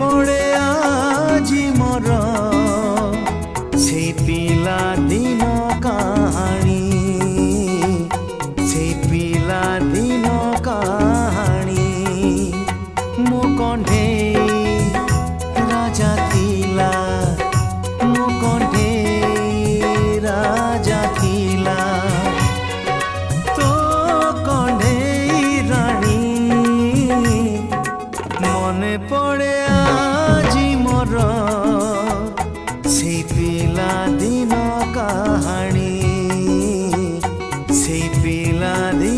पड़े आजी मोर से पिला दिन कहानी से पिला दिन कहानी मो कंढे राजा थिला मो कंढे राजा थिला तो कंढे रानी मने पड़े आजी मोर से पिला दिन कहानी से पिला दिन